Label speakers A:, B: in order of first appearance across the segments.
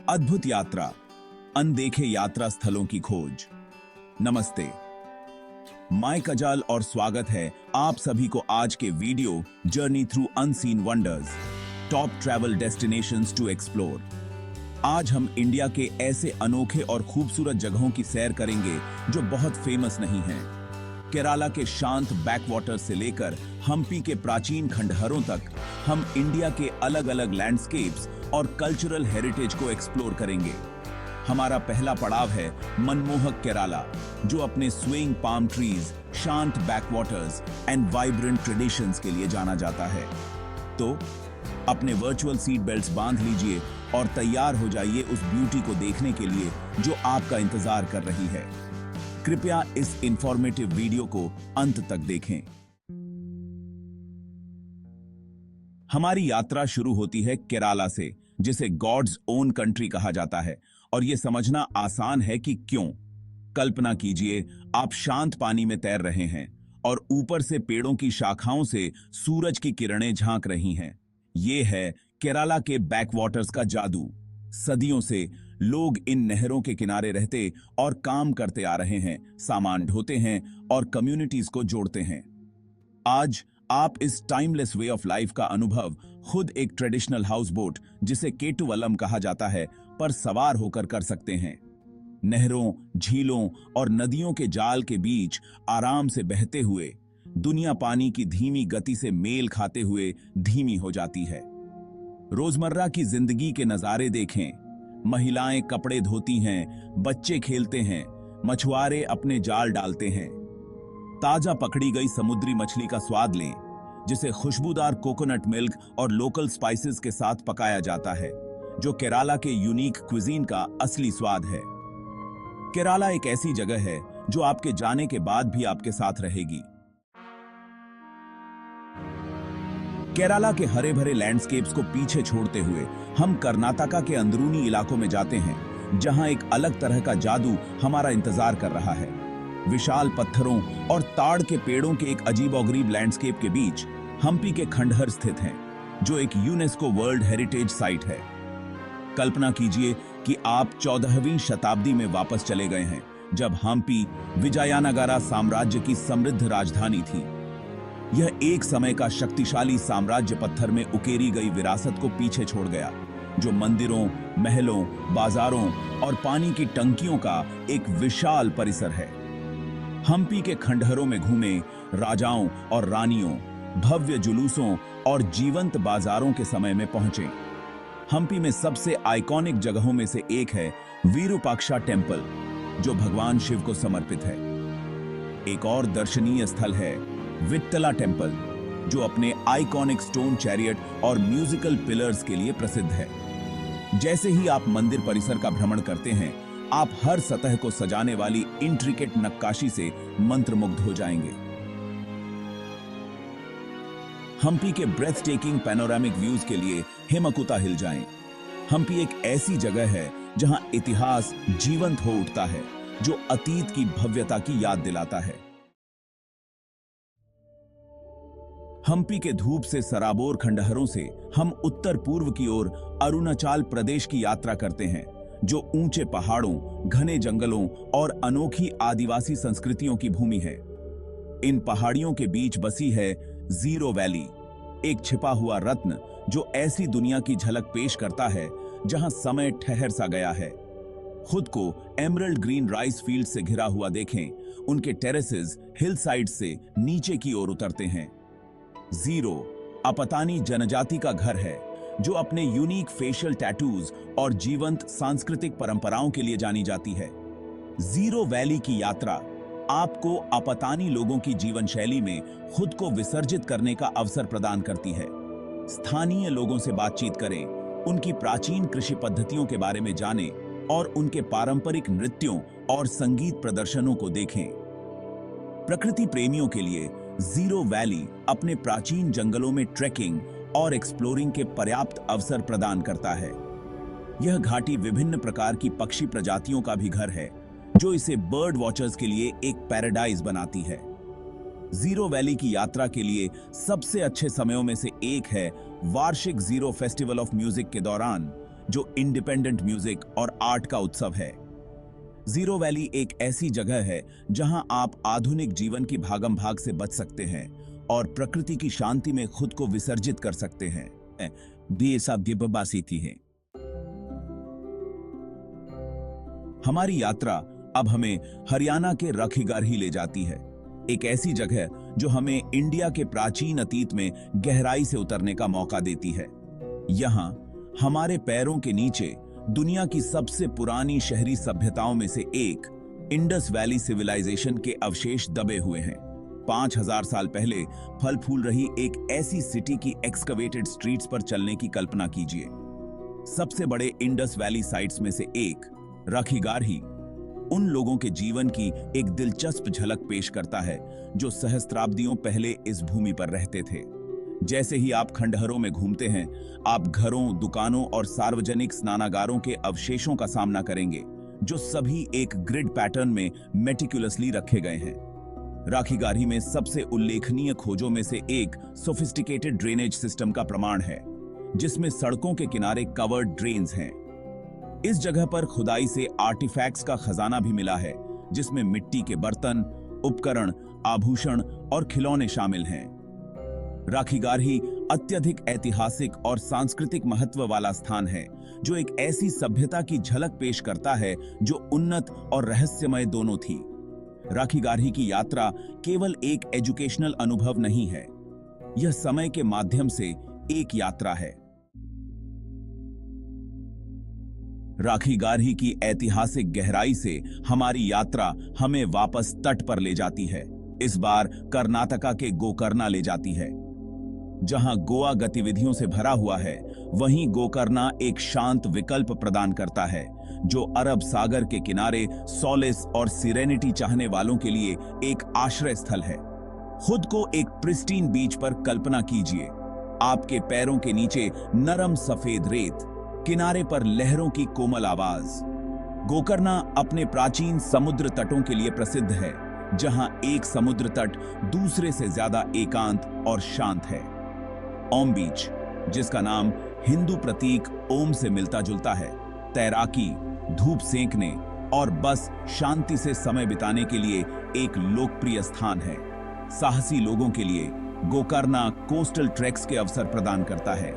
A: अद्भुत यात्रा, अनदेखे यात्रा स्थलों की खोज। नमस्ते, मैं कजाल और स्वागत है आप सभी को आज के video journey through unseen wonders, top travel destinations to explore. आज हम इंडिया के ऐसे अनोखे और खूबसूरत जगहों की सैर करेंगे जो बहुत फेमस नहीं हैं। केरला के शांत बैकवाटर्स से लेकर हम्पी के प्राचीन खंडहरों तक हम इंडिया के अलग अलग लैंडस्केप्स और कल्चरल हेरिटेज को एक्सप्लोर करेंगे। हमारा पहला पड़ाव है मनमोहक केरला, जो अपने स्विंग पाम ट्रीज, शांत बैकवाटर्स एंड वाइब्रेंट ट्रेडिशंस के लिए जाना जाता है। तो अपने वर्चुअल सीट बेल्ट्स बांध लीजिए और तैयार हो जाइए उस ब्यूटी को देखने के लिए जो आपका इंतजार कर रही है। कृपया इस इंफॉर्मेटिव वीडियो को अंत तक देखें। हमारी यात्रा शुरू होती है केरला से, जिसे गॉड्स ओन कंट्री कहा जाता है, और यह समझना आसान है कि क्यों। कल्पना कीजिए, आप शांत पानी में तैर रहे हैं और ऊपर से पेड़ों की शाखाओं से सूरज की किरणें झांक रही हैं। यह है केरला के बैकवाटर्स का जादू। सदियों से लोग इन नहरों के किनारे रहते और काम करते आ रहे हैं, सामान ढोते हैं और कम्युनिटीज को जोड़ते हैं। आज आप इस टाइमलेस वे ऑफ लाइफ का अनुभव खुद एक ट्रेडिशनल हाउस बोट, जिसे केटुवल्लम कहा जाता है, पर सवार होकर कर सकते हैं। नहरों, झीलों और नदियों के जाल के बीच आराम से बहते हुए दुनिया पानी की धीमी गति से मेल खाते हुए धीमी हो जाती है। रोजमर्रा की जिंदगी के नजारे देखें। महिलाएं कपड़े धोती हैं, बच्चे खेलते हैं, मछुआरे अपने जाल डालते हैं। ताजा पकड़ी गई समुद्री मछली का स्वाद लें, जिसे खुशबूदार कोकोनट मिल्क और लोकल स्पाइसेस के साथ पकाया जाता है, जो केरला के यूनिक क्विजीन का असली स्वाद है। केरला एक ऐसी जगह है जो आपके जाने के बाद भी आपके साथ रहेगी। केरला के हरे भरे लैंडस्केप्स को पीछे छोड़ते हुए हम कर्नाटका के अंदरूनी इलाकों में जाते हैं, जहां एक अलग तरह का जादू हमारा इंतजार कर रहा है। विशाल पत्थरों और ताड़ के पेड़ों के एक अजीबोगरीब लैंडस्केप के बीच हम्पी के खंडहर स्थित हैं, जो एक यूनेस्को वर्ल्ड हेरिटेज साइट है। कल्पना कीजिए कि आप 14वीं शताब्दी में वापस चले गए हैं, जब हम्पी विजयनगरा साम्राज्य की समृद्ध राजधानी थी। यह एक समय का शक्तिशाली साम्राज्य पत्थर में उकेरी गई विरासत को पीछे छोड़ गया, जो मंदिरों, महलों, बाजारों और पानी की टंकियों का एक विशाल परिसर है। हम्पी के खंडहरों में घूमे राजाओं और रानियों, भव्य जुलूसों और जीवंत बाजारों के समय में पहुंचे। हम्पी में सबसे आइकॉनिक जगहों में से एक है विरूपाक्षा टेम्पल, जो भगवान शिव को समर्पित है। एक और दर्शनीय स्थल है विट्ठला टेम्पल, जो अपने आइकॉनिक स्टोन चैरियट और म्यूजिकल पिलर्स के लिए प्रसिद्ध है। जैसे ही आप मंदिर परिसर का भ्रमण करते हैं, आप हर सतह को सजाने वाली इंट्रिकेट नक्काशी से मंत्रमुग्ध हो जाएंगे। हम्पी के ब्रेथ टेकिंग पैनोरामिक व्यूज के लिए हेमकुता हिल जाएं। हम्पी एक ऐसी जगह है जहां इतिहास जीवंत हो उठता है, जो अतीत की भव्यता की याद दिलाता है। हम्पी के धूप से सराबोर खंडहरों से हम उत्तर पूर्व की ओर अरुणाचल प्रदेश की यात्रा करते हैं, जो ऊंचे पहाड़ों, घने जंगलों और अनोखी आदिवासी संस्कृतियों की भूमि है। इन पहाड़ियों के बीच बसी है जीरो वैली, एक छिपा हुआ रत्न जो ऐसी दुनिया की झलक पेश करता है जहां समय ठहर सा गया है। खुद को एमरल्ड ग्रीन राइस फील्ड से घिरा हुआ देखें, उनके टेरेसेस हिल साइड से नीचे की ओर उतरते हैं। जीरो अपतानी जनजाति का घर है, जो अपने यूनिक फेशियल टैटूज और जीवंत सांस्कृतिक परंपराओं के लिए जानी जाती है। जीरो वैली की यात्रा आपको अपतानी लोगों की जीवन शैली में खुद को विसर्जित करने का अवसर प्रदान करती है। स्थानीय लोगों से बातचीत करें, उनकी प्राचीन कृषि पद्धतियों के बारे में जानें और उनके पारंपरिक नृत्यों और संगीत प्रदर्शनों को देखें। प्रकृति प्रेमियों के लिए जीरो वैली अपने प्राचीन जंगलों में ट्रेकिंग और एक्सप्लोरिंग के पर्याप्त अवसर प्रदान करता है। यह घाटी विभिन्न प्रकार की पक्षी प्रजातियों का भी घर है, जो इसे बर्ड वॉचर्स के लिए एक पैराडाइज बनाती है। जीरो वैली की यात्रा के लिए सबसे अच्छे समयों में से एक है वार्षिक जीरो फेस्टिवल ऑफ म्यूजिक के दौरान, जो इंडिपेंडेंट म्यूजिक और आर्ट का उत्सव है। जीरो वैली एक ऐसी जगह है जहां आप आधुनिक जीवन की भागम भाग से बच सकते हैं और प्रकृति की शांति में खुद को विसर्जित कर सकते हैं। थी है। हमारी यात्रा अब हमें हरियाणा के रखीगारही ले जाती है, एक ऐसी जगह जो हमें इंडिया के प्राचीन अतीत में गहराई से उतरने का मौका देती है। यहाँ हमारे पैरों के नीचे दुनिया की सबसे पुरानी शहरी सभ्यताओं में से एक इंडस वैली सिविलाइजेशन के अवशेष दबे हुए हैं। 5000 साल पहले फल फूल रही एक ऐसी सिटी की एक्सकवेटेड स्ट्रीट्स पर चलने की कल्पना कीजिए। सबसे बड़े इंडस वैली साइट्स में से एक रखीगारही उन लोगों के जीवन की एक दिलचस्प झलक पेश करता है जो सहस्त्राब्दियों पहले इस भूमि पर रहते थे। जैसे ही आप खंडहरों में घूमते हैं, आप घरों, दुकानों और सार्वजनिक स्नानागारों के अवशेषों का सामना करेंगे, जो सभी एक ग्रिड पैटर्न में मेटिकुलसली रखे गए हैं। रखीगारही में सबसे उल्लेखनीय खोजों में से एक सोफिस्टिकेटेड ड्रेनेज सिस्टम का प्रमाण है, जिसमें सड़कों के किनारे कवर्ड ड्रेन्स हैं। इस जगह पर खुदाई से आर्टिफैक्ट्स का खजाना भी मिला है, जिसमें मिट्टी के बर्तन, उपकरण, आभूषण और खिलौने शामिल हैं। रखीगारही अत्यधिक ऐतिहासिक और सांस्कृतिक महत्व वाला स्थान है, जो एक ऐसी सभ्यता की झलक पेश करता है जो उन्नत और रहस्यमय दोनों थी। रखीगारही की यात्रा केवल एक एजुकेशनल अनुभव नहीं है, यह समय के माध्यम से एक यात्रा है। रखीगारही की ऐतिहासिक गहराई से हमारी यात्रा हमें वापस तट पर ले जाती है। इस बार कर्नाटका के गोकर्णा ले जाती है। जहां गोवा गतिविधियों से भरा हुआ है, वहीं गोकर्णा एक शांत विकल्प प्रदान करता है, जो अरब सागर के किनारे सॉलिस और सिरेनिटी चाहने वालों के लिए एक आश्रय स्थल है। खुद को एक प्रिस्टीन बीच पर कल्पना कीजिए। आपके पैरों के नीचे नरम सफेद रेत, किनारे पर लहरों की कोमल आवाज। गोकर्णा अपने प्राचीन समुद्र तटों के लिए प्रसिद्ध है, जहां एक समुद्र तट दूसरे से ज्यादा एकांत और शांत है। ओम बीच, जिसका नाम हिंदू प्रतीक ओम से मिलता जुलता है, तैराकी, धूप सेंकने और बस शांति से समय बिताने के लिए एक लोकप्रिय स्थान है। साहसी लोगों के लिए गोकर्णा कोस्टल ट्रैक्स के अवसर प्रदान करता है।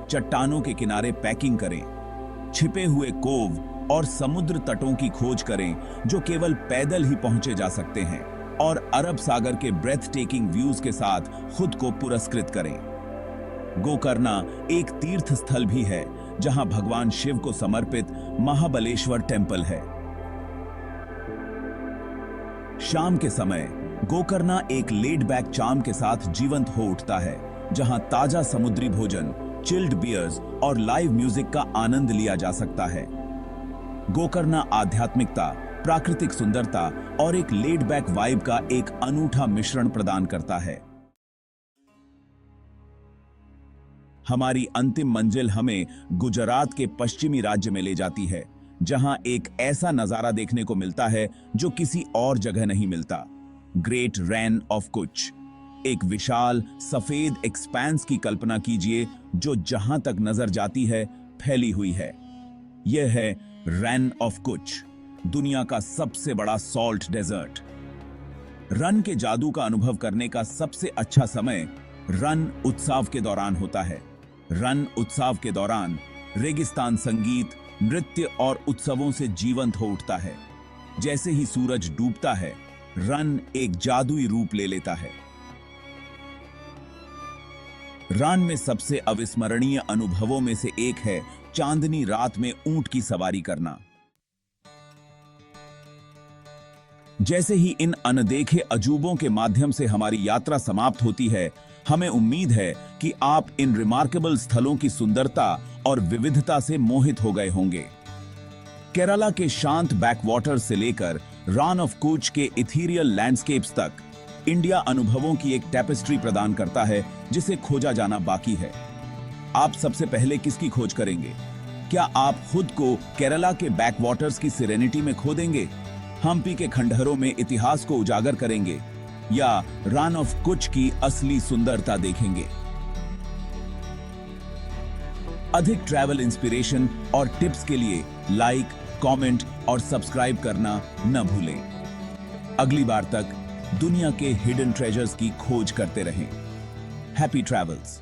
A: चट्टानों के किनारे पैकिंग करें, छिपे हुए कोव और समुद्र तटों की खोज करें जो केवल पैदल ही पहुंचे जा सकते हैं, और अरब सागर के ब्रेथ टेकिंग व्यूज के साथ खुद को पुरस्कृत करें। गोकर्णा एक तीर्थ स्थल भी है, जहां भगवान शिव को समर्पित महाबलेश्वर टेंपल है। शाम के समय गोकर्णा एक लेड बैक चार्म के साथ जीवंत हो उठता है, जहां ताजा समुद्री भोजन, चिल्ड बियर्स और लाइव म्यूजिक का आनंद लिया जा सकता है। गोकर्णा आध्यात्मिकता, प्राकृतिक सुंदरता और एक लेड बैक वाइब का एक अनूठा मिश्रण प्रदान करता है। हमारी अंतिम मंजिल हमें गुजरात के पश्चिमी राज्य में ले जाती है, जहां एक ऐसा नजारा देखने को मिलता है जो किसी और जगह नहीं मिलता। ग्रेट रैन ऑफ कच्छ, एक विशाल सफेद एक्सपैंस की कल्पना कीजिए जो जहां तक नजर जाती है फैली हुई है। यह है रैन ऑफ कच्छ, दुनिया का सबसे बड़ा सॉल्ट डेजर्ट। रन के जादू का अनुभव करने का सबसे अच्छा समय रन उत्सव के दौरान होता है। रन उत्सव के दौरान रेगिस्तान संगीत, नृत्य और उत्सवों से जीवंत हो उठता है। जैसे ही सूरज डूबता है, रन एक जादुई रूप ले लेता है। रन में सबसे अविस्मरणीय अनुभवों में से एक है चांदनी रात में ऊंट की सवारी करना। जैसे ही इन अनदेखे अजूबों के माध्यम से हमारी यात्रा समाप्त होती है, हमें उम्मीद है कि आप इन रिमार्केबल स्थलों की सुंदरता और विविधता से मोहित हो गए होंगे। केरला के शांत बैकवाटर से लेकर रन ऑफ कच्छ के इथीरियल लैंडस्केप्स तक, इंडिया अनुभवों की एक टैपेस्ट्री प्रदान करता है जिसे खोजा जाना बाकी है। आप सबसे पहले किसकी खोज करेंगे? क्या आप खुद को केरला के बैकवाटर्स की सिरेनिटी में खो देंगे, हम्पी के खंडहरों में इतिहास को उजागर करेंगे, या रन ऑफ कच्छ की असली सुंदरता देखेंगे? अधिक ट्रैवल इंस्पिरेशन और टिप्स के लिए लाइक, कमेंट और सब्सक्राइब करना न भूलें। अगली बार तक दुनिया के हिडन ट्रेजर्स की खोज करते रहें। Happy travels.